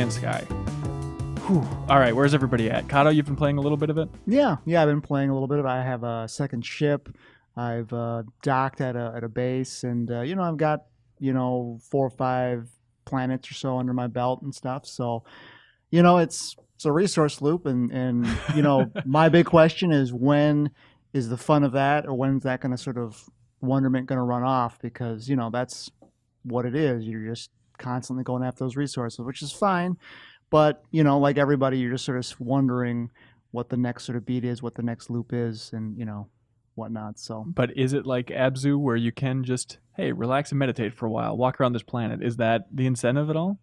Man's Sky. Whew. All right, where's everybody at? Kato, you've been playing a little bit of it? Yeah, I've been playing a little bit of it. I have a second ship. I've docked at a base, and I've got 4 or 5 planets or so under my belt and stuff. So, it's a resource loop, and my big question is, when is the fun of that, or when's that going to sort of wonderment going to run off? Because that's what it is. You're just constantly going after those resources, which is fine. But, like everybody, you're just sort of wondering what the next sort of beat is, what the next loop is, and, whatnot. So, but is it like Abzu, where you can just, hey, relax and meditate for a while, walk around this planet? Is that the incentive at all?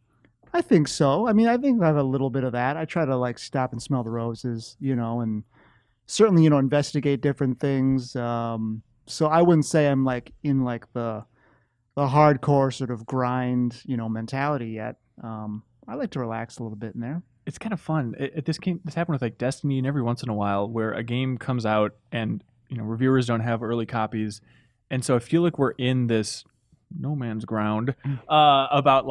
I think so. I mean, I think I have a little bit of that. I try to stop and smell the roses, and certainly, investigate different things. So I wouldn't say I'm in the hardcore sort of grind, mentality yet. I like to relax a little bit in there. It's kind of fun. This happened with Destiny, and every once in a while where a game comes out and reviewers don't have early copies, and so I feel like we're in this no man's ground about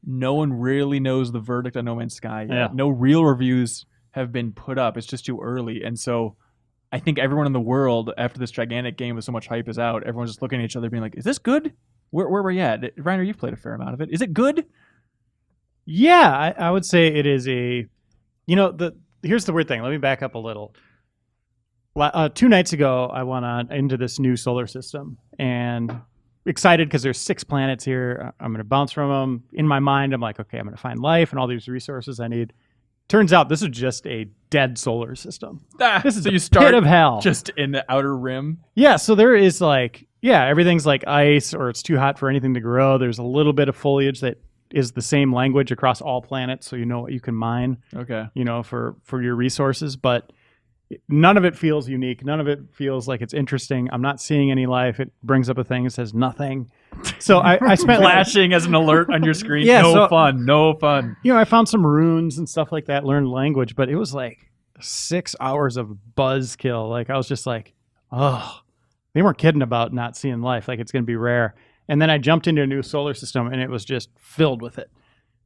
no one really knows the verdict on No Man's Sky yet. Yeah. No real reviews have been put up. It's just too early, and so I think everyone in the world, after this gigantic game with so much hype is out, everyone's just looking at each other being like, is this good? Where are we at? Reiner, you've played a fair amount of it. Is it good? Yeah, I would say it is a, here's the weird thing. Let me back up a little. 2 nights ago, I went on into this new solar system and excited because there's 6 planets here. I'm going to bounce from them. In my mind, I'm like, okay, I'm going to find life and all these resources I need. Turns out this is just a dead solar system. This is so a you start pit of hell. Just in the outer rim? Yeah, so there is everything's like ice, or it's too hot for anything to grow. There's a little bit of foliage that is the same language across all planets, so you know what you can mine. Okay. For your resources, but none of it feels unique. None of it feels like it's interesting. I'm not seeing any life. It brings up a thing that says nothing. So I spent flashing as an alert on your screen. Yeah, no fun. I found some runes and stuff like that, learned language, but it was 6 hours of buzzkill. I was just oh, they weren't kidding about not seeing life. It's going to be rare. And then I jumped into a new solar system, and it was just filled with it.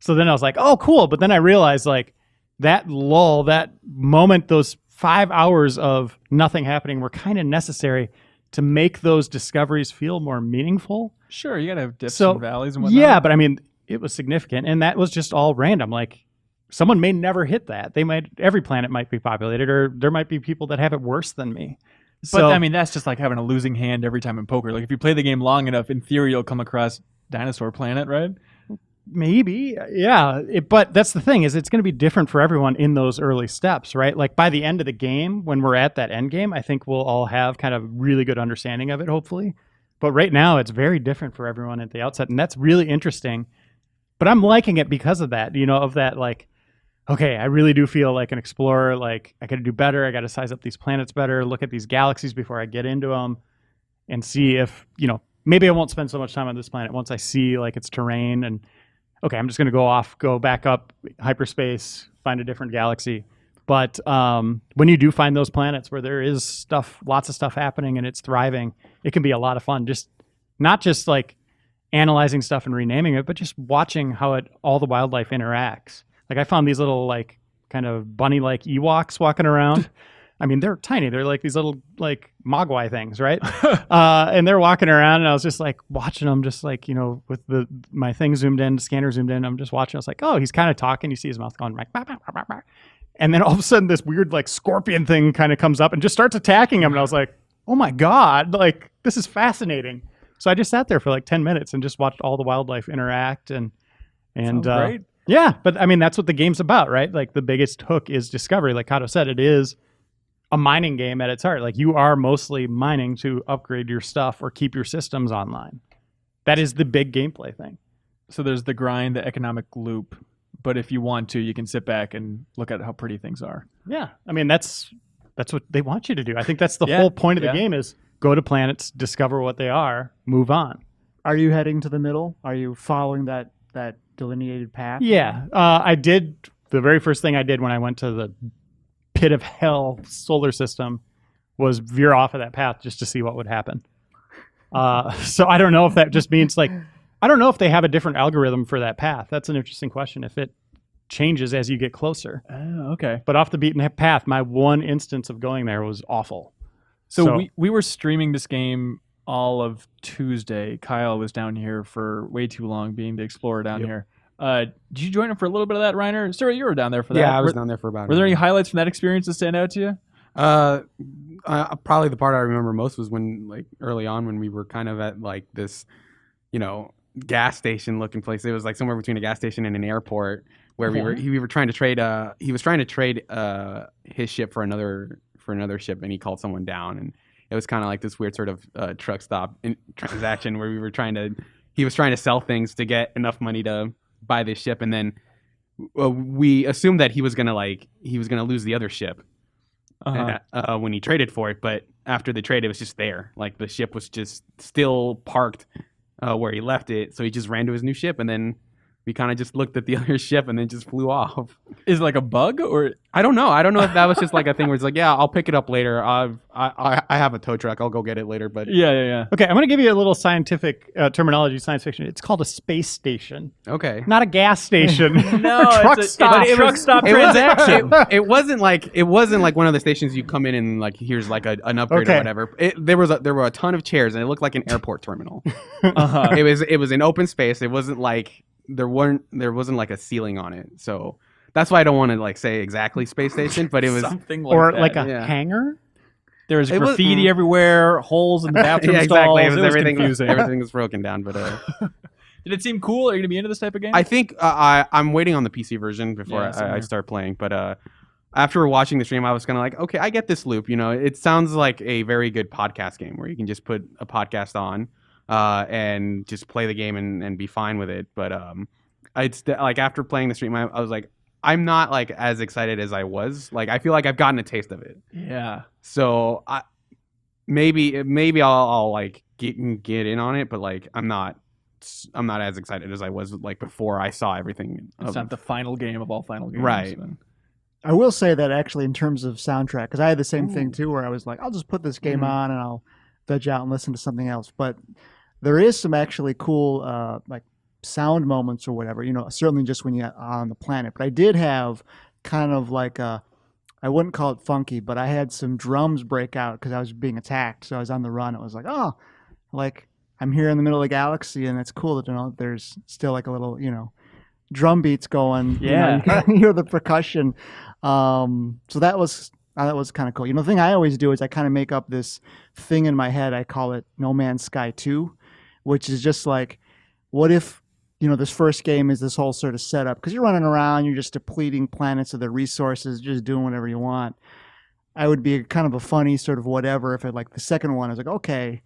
So then I was like, oh, cool. But then I realized that lull, that moment, those 5 hours of nothing happening were kind of necessary to make those discoveries feel more meaningful. Sure, you got to have dips and valleys and whatnot. Yeah, but I mean, it was significant. And that was just all random. Someone may never hit that. Every planet might be populated, or there might be people that have it worse than me. But I mean, that's just like having a losing hand every time in poker. If you play the game long enough, in theory, you'll come across Dinosaur Planet, right? Maybe, yeah. But that's the thing, is it's going to be different for everyone in those early steps, right? By the end of the game, when we're at that end game, I think we'll all have kind of really good understanding of it, hopefully. But right now, it's very different for everyone at the outset, and that's really interesting. But I'm liking it because of that, of that, okay, I really do feel like an explorer. I got to do better. I got to size up these planets better, look at these galaxies before I get into them, and see if, maybe I won't spend so much time on this planet once I see its terrain. And okay, I'm just going to go back up hyperspace, find a different galaxy. But when you do find those planets where there is lots of stuff happening and it's thriving, it can be a lot of fun. Not just analyzing stuff and renaming it, but just watching how all the wildlife interacts. I found these little kind of bunny-like Ewoks walking around. I mean, they're tiny. They're these little Mogwai things, right? And they're walking around, and I was just watching them, just with my thing zoomed in, scanner zoomed in. I'm just watching. I was oh, he's kind of talking. You see his mouth going bah, bah, bah, bah, bah. And then all of a sudden, this weird scorpion thing kind of comes up and just starts attacking him. And I was oh my god, this is fascinating. So I just sat there for 10 minutes and just watched all the wildlife interact and great. Yeah, but I mean, that's what the game's about, right? The biggest hook is discovery. Like Kato said, it is a mining game at its heart. You are mostly mining to upgrade your stuff or keep your systems online. That is the big gameplay thing. So there's the grind, the economic loop, but if you want to, you can sit back and look at how pretty things are. Yeah, I mean, that's what they want you to do. I think that's the whole point of the game is go to planets, discover what they are, move on. Are you heading to the middle? Are you following that delineated path? Yeah, I did. The very first thing I did when I went to the pit of hell solar system was veer off of that path just to see what would happen. So I don't know if that just means I don't know if they have a different algorithm for that path. That's an interesting question. If changes as you get closer. Oh, okay. But off the beaten path, my one instance of going there was awful. So we were streaming this game all of Tuesday. Kyle was down here for way too long, being the explorer down here. Did you join him for a little bit of that, Reiner? Sorry, you were down there for that. Yeah, I was down there for about. Were there any highlights from that experience that stand out to you? Probably the part I remember most was when, like, early on when we were kind of at like this, gas station looking place. It was like somewhere between a gas station and an airport where we were trying to trade. He was trying to trade his ship for another ship, and he called someone down, and it was kind of like this weird sort of truck stop transaction where he was trying to sell things to get enough money to buy this ship, and then we assumed that he was gonna lose the other ship when he traded for it. But after the trade, it was just there, like the ship was just still parked where he left it. So he just ran to his new ship, and then we kind of just looked at the other ship and then just flew off. Is it like a bug, or I don't know if that was just like a thing where it's like, yeah, I'll pick it up later. I have a tow truck. I'll go get it later. But yeah. Okay, I'm going to give you a little scientific terminology, science fiction. It's called a space station. Okay. Not a gas station. No, truck stop. Truck stop It transaction. it wasn't like one of the stations you come in and like here's like an upgrade or whatever. There were a ton of chairs, and it looked like an airport terminal. It was an open space. It wasn't like there wasn't like a ceiling on it. So that's why I don't want to like say exactly space station, but it was something like or that. like a hangar. There was graffiti everywhere, holes in the bathroom yeah, stalls. exactly. It was everything. confusing. Everything was broken down, but Did it seem cool? Are you going to be into this type of game? I think I'm waiting on the PC version before I start playing. But after watching the stream, I was kind of like, okay, I get this loop. it sounds like a very good podcast game where you can just put a podcast on and just play the game and be fine with it. But it's like after playing the stream, I was like, I'm not like as excited as I was. Like I feel like I've gotten a taste of it. Yeah. So maybe I'll like get in on it, but like I'm not as excited as I was like before I saw everything. It's not the final game of all final games. Right. Then. I will say that actually in terms of soundtrack, because I had the same thing too, where I was like, I'll just put this game on and I'll veg out and listen to something else. But there is some actually cool like sound moments or whatever, certainly just when you're on the planet. But I did have kind of like I wouldn't call it funky, but I had some drums break out because I was being attacked. So I was on the run. It was like, oh, like I'm here in the middle of the galaxy, and it's cool that there's still like a little drum beats going. Yeah, you can hear the percussion. So that was kind of cool. The thing I always do is I kind of make up this thing in my head. I call it No Man's Sky 2, which is just like, what if this first game is this whole sort of setup, because you're running around, you're just depleting planets of their resources, just doing whatever you want. I would be kind of a funny sort of whatever if it like the second one I was like, okay,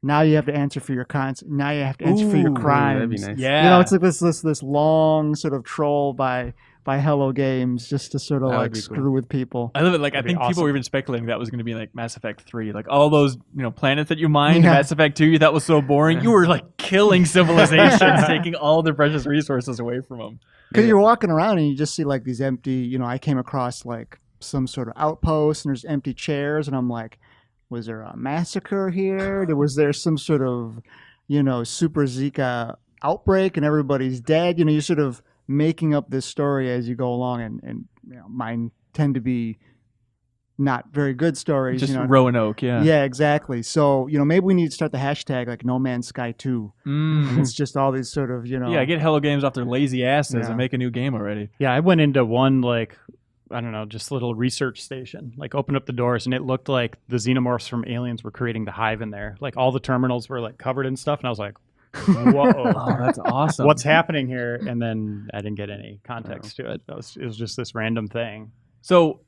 now you have to answer for your now you have to answer for your crimes. That'd be nice. Yeah. It's like this long sort of troll by Hello Games just to sort of like screw cool. with people. I love it. Like I think people were even speculating that was going to be like Mass Effect 3, like all those planets that you mined in Mass Effect 2. You thought was so boring. You were like killing civilizations, taking all their precious resources away from them. Because you're walking around and you just see like these empty. I came across like some sort of outpost and there's empty chairs, and I'm like, was there a massacre here? Was there some sort of Super Zika outbreak and everybody's dead? You're sort of making up this story as you go along, and mine tend to be not very good stories. Just Roanoke, yeah. Yeah, exactly. So, maybe we need to start the hashtag like No Man's Sky 2. And it's just all these sort of, Yeah, get Hello Games off their lazy asses and make a new game already. Yeah, I went into one like, I don't know, just a little research station, like opened up the doors and it looked like the xenomorphs from Aliens were creating the hive in there. Like all the terminals were like covered in stuff, and I was like, whoa. Oh, that's awesome. What's happening here? And then I didn't get any context to it. It was just this random thing. So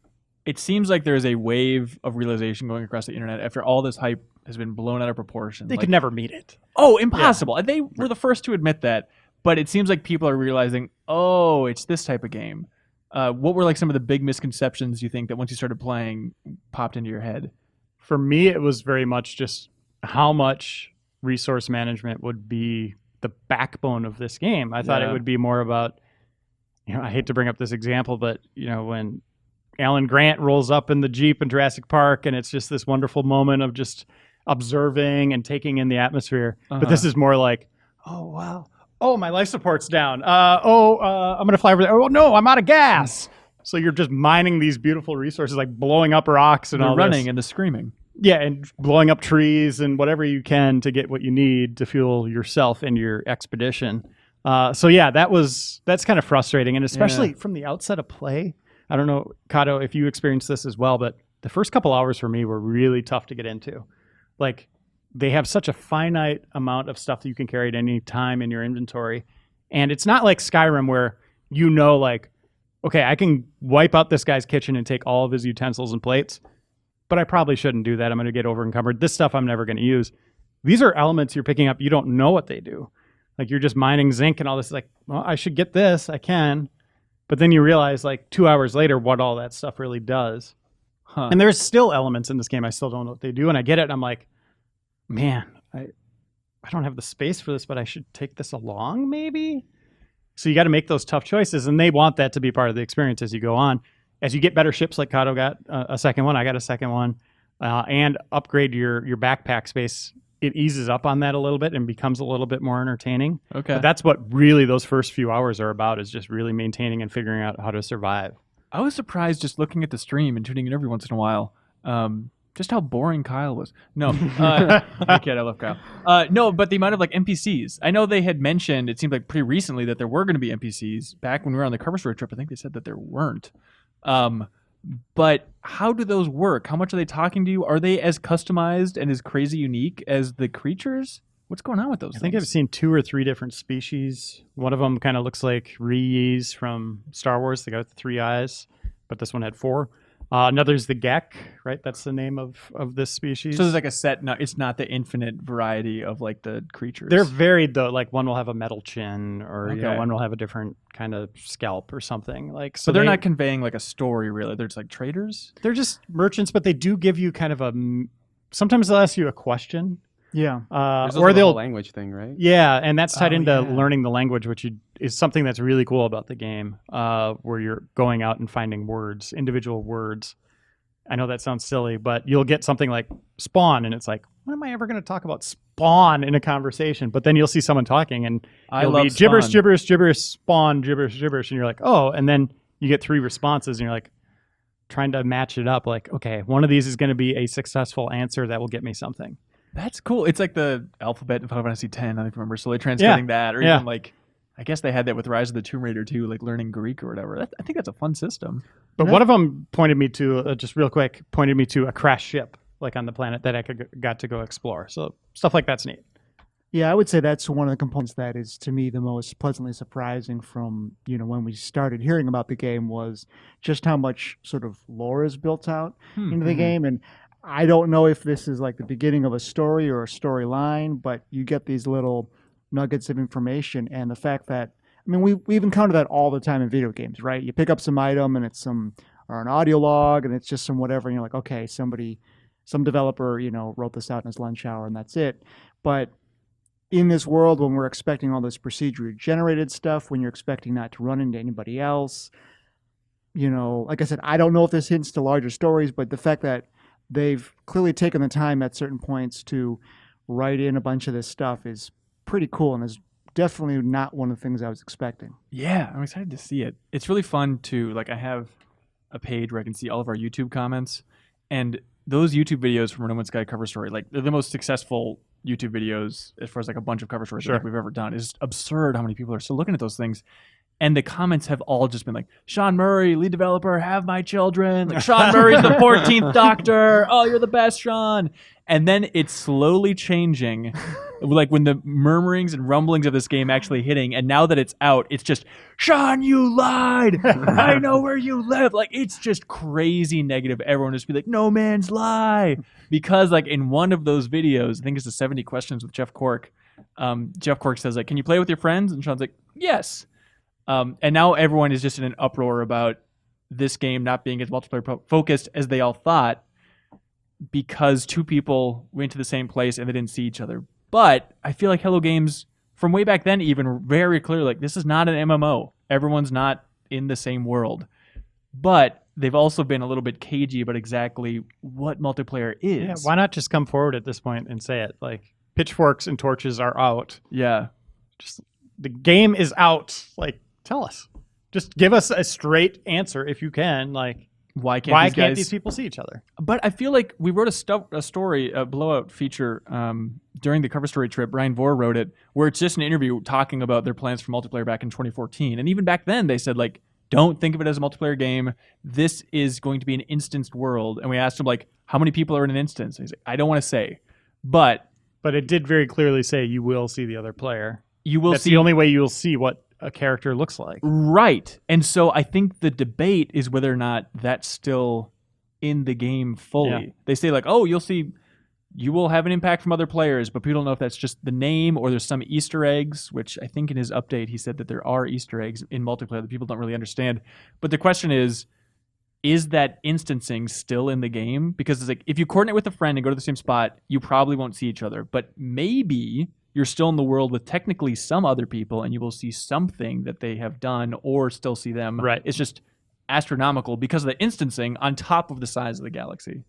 it seems like there's a wave of realization going across the internet after all this hype has been blown out of proportion. They could never meet it. Oh, impossible. Yeah. They were the first to admit that. But it seems like people are realizing, oh, it's this type of game. What were like some of the big misconceptions you think that once you started playing popped into your head? For me, it was very much just how much resource management would be the backbone of this game. I thought it would be more about, I hate to bring up this example, but when Alan Grant rolls up in the Jeep in Jurassic Park and it's just this wonderful moment of just observing and taking in the atmosphere. But this is more like, oh, wow. oh, my life support's down. I'm going to fly over there. Oh, no, I'm out of gas. So you're just mining these beautiful resources, like blowing up rocks and The all running this. and the screaming. Yeah, and blowing up trees and whatever you can to get what you need to fuel yourself and your expedition. So yeah, that's kind of frustrating, and especially from the outset of play. I don't know, Kato, if you experienced this as well, but the first couple hours for me were really tough to get into. Like, they have such a finite amount of stuff that you can carry at any time in your inventory, and it's not like Skyrim where like, okay, I can wipe out this guy's kitchen and take all of his utensils and plates, but I probably shouldn't do that. I'm going to get over encumbered. This stuff I'm never going to use. These are elements you're picking up. You don't know what they do. Like, you're just mining zinc and all this. Like, well, I should get this. I can. But then you realize, like, 2 hours later, what all that stuff really does. Huh. And there's still elements in this game I still don't know what they do. And I get it. And I'm like, man, I don't have the space for this, but I should take this along maybe. So you got to make those tough choices. And they want that to be part of the experience as you go on. As you get better ships, like Kato got a second one, I got a second one, and upgrade your backpack space, it eases up on that a little bit and becomes a little bit more entertaining. Okay. But that's what really those first few hours are about, is just really maintaining and figuring out how to survive. I was surprised just looking at the stream and tuning in every once in a while, just how boring Kyle was. No, I kid, I love Kyle. No, but the amount of like NPCs. I know they had mentioned, it seemed like pretty recently, that there were going to be NPCs. Back when we were on the cover story trip, I think they said that there weren't. But how do those work? How much are they talking to you? Are they as customized and as crazy unique as the creatures? What's going on with those I think things? I've seen 2 or 3 different species. One of them kind of looks like Ryes from Star Wars. They got the 3 eyes, but this one had 4. Another's the Gek, right? That's the name of this species. So there's like a set. No, it's not the infinite variety of like the creatures. They're varied though. Like, one will have a metal chin, or Okay. one will have a different kind of scalp or something. Like, So they're not conveying like a story really. They're just like traders. They're just merchants, but they do give you kind of sometimes they'll ask you a question. Yeah. There's Or also the they'll whole language thing, right? Yeah, and that's tied Oh, into yeah. learning the language, which is something that's really cool about the game, where you're going out and finding words, individual words. I know that sounds silly, but you'll get something like spawn, and it's like, when am I ever going to talk about spawn in a conversation? But then you'll see someone talking, and I it'll love be gibberish, Spawn. gibberish, gibberish, spawn, gibberish, gibberish, and you're like, oh, and then you get 3 responses, and you're like, trying to match it up, like, okay, one of these is going to be a successful answer that will get me something. That's cool. It's like the alphabet in Final Fantasy X. I don't remember. So they transmitting that, or Yeah. even like, I guess they had that with Rise of the Tomb Raider too, like learning Greek or whatever. I think that's a fun system. But one of them pointed me to, just real quick, a crashed ship, like on the planet that I got to go explore. So stuff like that's neat. Yeah, I would say that's one of the components that is, to me, the most pleasantly surprising from, when we started hearing about the game, was just how much sort of lore is built out into the game. And I don't know if this is like the beginning of a story or a storyline, but you get these little nuggets of information, and the fact that, I mean, we've encountered that all the time in video games, right? You pick up some item and it's or an audio log, and it's just some whatever, and you're like, okay, some developer, wrote this out in his lunch hour, and that's it. But in this world, when we're expecting all this procedurally generated stuff, when you're expecting not to run into anybody else, like I said, I don't know if this hints to larger stories, but the fact that they've clearly taken the time at certain points to write in a bunch of this stuff is pretty cool, and is definitely not one of the things I was expecting. Yeah, I'm excited to see it. It's really fun to, like, I have a page where I can see all of our YouTube comments, and those YouTube videos from No Man's Sky cover story, like, they're the most successful YouTube videos as far as like a bunch of cover stories I think we've ever done. It's just absurd how many people are still looking at those things. And the comments have all just been like, Sean Murray, lead developer, have my children. Like, Sean Murray's the 14th Doctor. Oh, you're the best, Sean. And then it's slowly changing, like when the murmurings and rumblings of this game actually hitting. And now that it's out, it's just, Sean, you lied. I know where you live. Like, it's just crazy negative. Everyone just be like, no man's lie. Because like in one of those videos, I think it's the 70 questions with Jeff Cork. Jeff Cork says, like, can you play with your friends? And Sean's like, yes. And now everyone is just in an uproar about this game not being as multiplayer focused as they all thought, because 2 people went to the same place and they didn't see each other. But I feel like Hello Games, from way back then, even very clearly, like, this is not an MMO. Everyone's not in the same world. But they've also been a little bit cagey about exactly what multiplayer is. Yeah, why not just come forward at this point and say it? Like, pitchforks and torches are out. Yeah. Just the game is out. Like, tell us. Just give us a straight answer if you can. Like, why can't these people see each other? But I feel like we wrote a story, a blowout feature during the cover story trip. Brian Vore wrote it, where it's just an interview talking about their plans for multiplayer back in 2014. And even back then, they said, like, don't think of it as a multiplayer game. This is going to be an instanced world. And we asked him, like, how many people are in an instance? And he's like, I don't want to say. But it did very clearly say you will see the other player. You will That's see. the only way you'll see what a character looks like. Right. And so I think the debate is whether or not that's still in the game fully. Yeah. They say, like, oh, you will have an impact from other players, but people don't know if that's just the name or there's some Easter eggs, which I think in his update he said that there are Easter eggs in multiplayer that people don't really understand. But the question is that instancing still in the game? Because it's like, if you coordinate with a friend and go to the same spot, you probably won't see each other. But maybe you're still in the world with technically some other people and you will see something that they have done or still see them. Right. It's just astronomical because of the instancing on top of the size of the galaxy.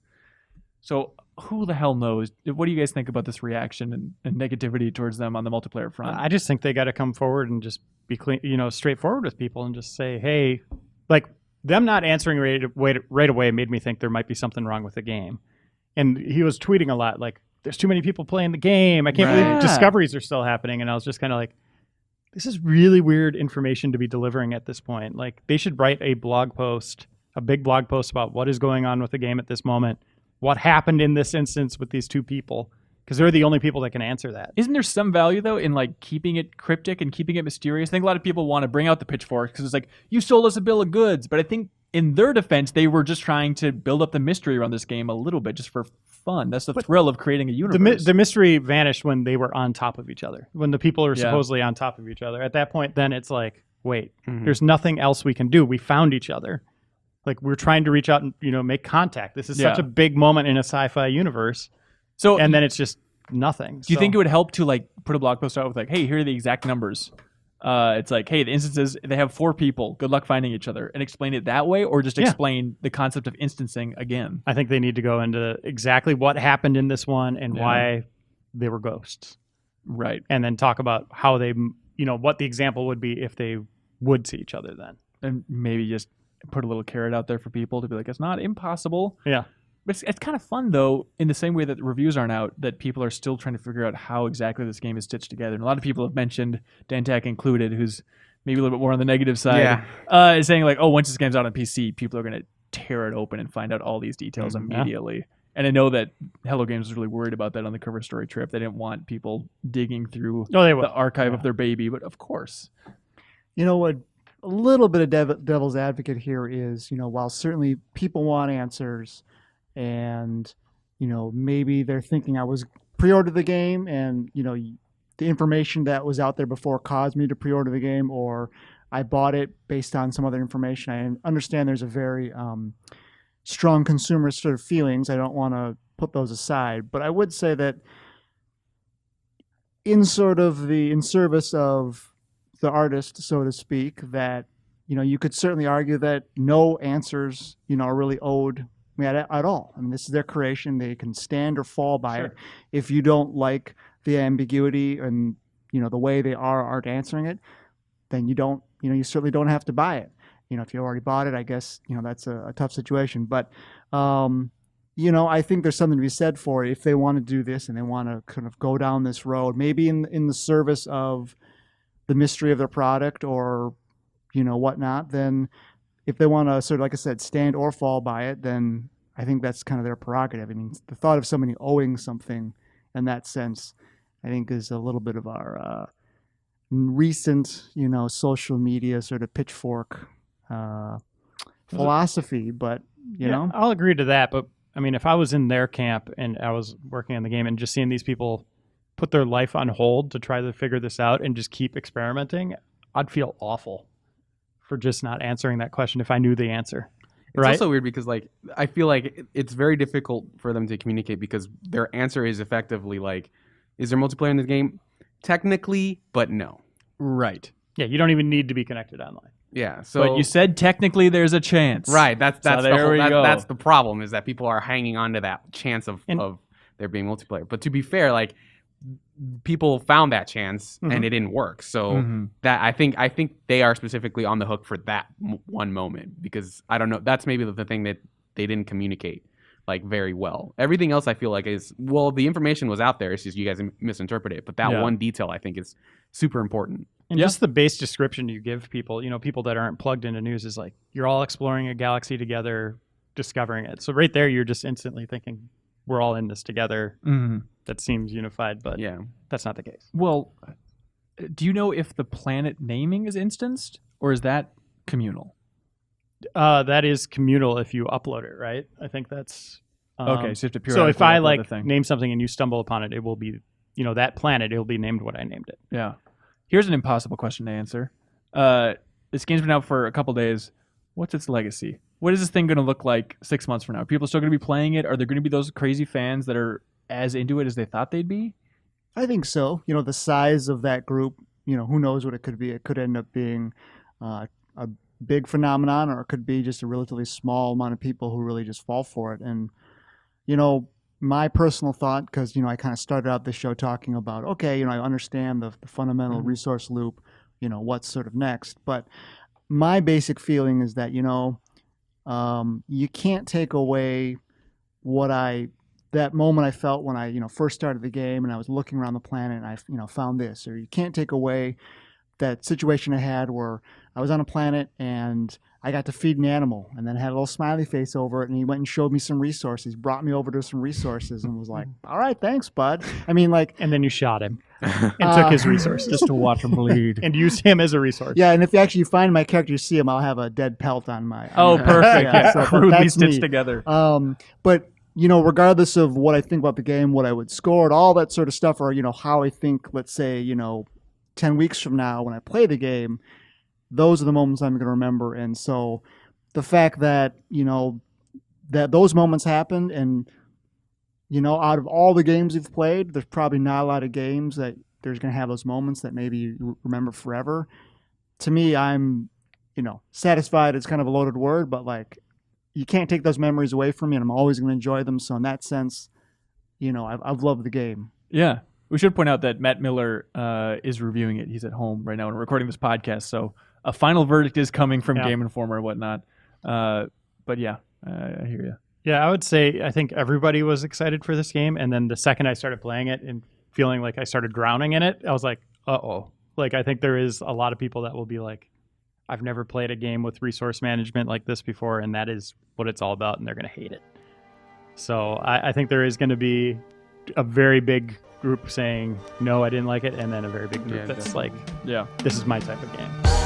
So who the hell knows? What do you guys think about this reaction and negativity towards them on the multiplayer front? I just think they got to come forward and just be clean, straightforward with people and just say, hey, like, them not answering right away made me think there might be something wrong with the game. And he was tweeting a lot, like, there's too many people playing the game. I can't believe discoveries are still happening. And I was just kind of like, this is really weird information to be delivering at this point. Like, they should write a big blog post about what is going on with the game at this moment, what happened in this instance with these two people, because they're the only people that can answer that. Isn't there some value, though, in, like, keeping it cryptic and keeping it mysterious? I think a lot of people want to bring out the pitchfork because it's like, you sold us a bill of goods. But I think in their defense, they were just trying to build up the mystery around this game a little bit just for fun. That's the thrill of creating a universe. The mystery vanished when they were on top of each other, when the people are supposedly on top of each other. At that point, then it's like, wait, there's nothing else we can do. We found each other. Like, we're trying to reach out and, make contact. This is such a big moment in a sci-fi universe. So, and then it's just nothing. Do you think it would help to, like, put a blog post out with, like, hey, here are the exact numbers? It's like, hey, the instances, they have 4 people. Good luck finding each other. And explain it that way, or just explain the concept of instancing again? I think they need to go into exactly what happened in this one and why they were ghosts. Right. And then talk about how they, what the example would be if they would see each other then. And maybe just put a little carrot out there for people to be like, it's not impossible. Yeah. But it's kind of fun, though, in the same way that the reviews aren't out, that people are still trying to figure out how exactly this game is stitched together. And a lot of people have mentioned, Dantak included, who's maybe a little bit more on the negative side, is saying, like, oh, once this game's out on PC, people are going to tear it open and find out all these details immediately. Yeah. And I know that Hello Games was really worried about that on the cover story trip. They didn't want people digging through the archive of their baby, but of course. You know what? A little bit of devil's advocate here is, while certainly people want answers, and maybe they're thinking I was pre-ordered the game and the information that was out there before caused me to pre-order the game, or I bought it based on some other information. I understand there's a very strong consumer sort of feelings. I don't want to put those aside, but I would say that in service of the artist, so to speak, that you could certainly argue that no answers are really owed at all. I mean, this is their creation. They can stand or fall by it. If you don't like the ambiguity and the way they aren't answering it, then you don't you certainly don't have to buy it. If you already bought it, I guess that's a tough situation. But I think there's something to be said for it. If they want to do this and they want to kind of go down this road, maybe in the service of the mystery of their product or whatnot, then if they want to sort of, like I said, stand or fall by it, then I think that's kind of their prerogative. I mean, the thought of somebody owing something in that sense, I think, is a little bit of our recent, social media sort of pitchfork philosophy. But, you know, I'll agree to that. But I mean, if I was in their camp and I was working on the game and just seeing these people put their life on hold to try to figure this out and just keep experimenting, I'd feel awful for just not answering that question if I knew the answer. It's also weird because, like, I feel like it's very difficult for them to communicate because their answer is effectively like, is there multiplayer in this game? Technically, but no. Right. Yeah, you don't even need to be connected online. Yeah. So, but you said technically there's a chance. Right. That's the problem, is that people are hanging on to that chance of there being multiplayer. But to be fair, like, people found that chance and it didn't work. So that I think they are specifically on the hook for that one moment, because I don't know, that's maybe the thing that they didn't communicate like very well. Everything else I feel like is, well, the information was out there, it's just you guys misinterpret it, but that one detail I think is super important. And just the base description you give people, people that aren't plugged into news, is like, you're all exploring a galaxy together, discovering it. So right there, you're just instantly thinking, we're all in this together. That seems unified, but that's not the case. Well, do you know if the planet naming is instanced, or is that communal? That is communal if you upload it, right? I think that's... okay, so you have to So if I name something and you stumble upon it, it will be, that planet, it will be named what I named it. Yeah. Here's an impossible question to answer. This game's been out for a couple days. What's its legacy? What is this thing going to look like 6 months from now? Are people still going to be playing it? Are there going to be those crazy fans that are as into it as they thought they'd be? I think so. The size of that group, who knows what it could be. It could end up being a big phenomenon, or it could be just a relatively small amount of people who really just fall for it. And, my personal thought, because, I kind of started out this show talking about, okay, I understand the fundamental resource loop, what's sort of next. But my basic feeling is that, you can't take away that moment I felt when I, first started the game and I was looking around the planet and I, found this. Or you can't take away that situation I had where I was on a planet and I got to feed an animal and then had a little smiley face over it, and he went and showed me some resources, brought me over to some resources and was like, all right, thanks, bud. I mean, like... And then you shot him and took his resources. Just to watch him bleed. And used him as a resource. Yeah, and if you actually find my character, you see him, I'll have a dead pelt on my... Perfect. Yeah, so, crudely stitched together. But... regardless of what I think about the game, what I would score it, all that sort of stuff, or, how I think, let's say, 10 weeks from now when I play the game, those are the moments I'm going to remember. And so the fact that, that those moments happened, and, out of all the games you've played, there's probably not a lot of games that there's going to have those moments that maybe you remember forever. To me, I'm, satisfied is kind of a loaded word, but like, you can't take those memories away from me, and I'm always going to enjoy them. So in that sense, I've loved the game. Yeah. We should point out that Matt Miller is reviewing it. He's at home right now and recording this podcast. So a final verdict is coming from Game Informer and whatnot. But yeah, I hear you. Yeah, I would say I think everybody was excited for this game. And then the second I started playing it and feeling like I started drowning in it, I was like, uh-oh. Like, I think there is a lot of people that will be like, I've never played a game with resource management like this before, and that is what it's all about, and they're going to hate it. So I think there is going to be a very big group saying, no, I didn't like it, and then a very big group that's like, this is my type of game.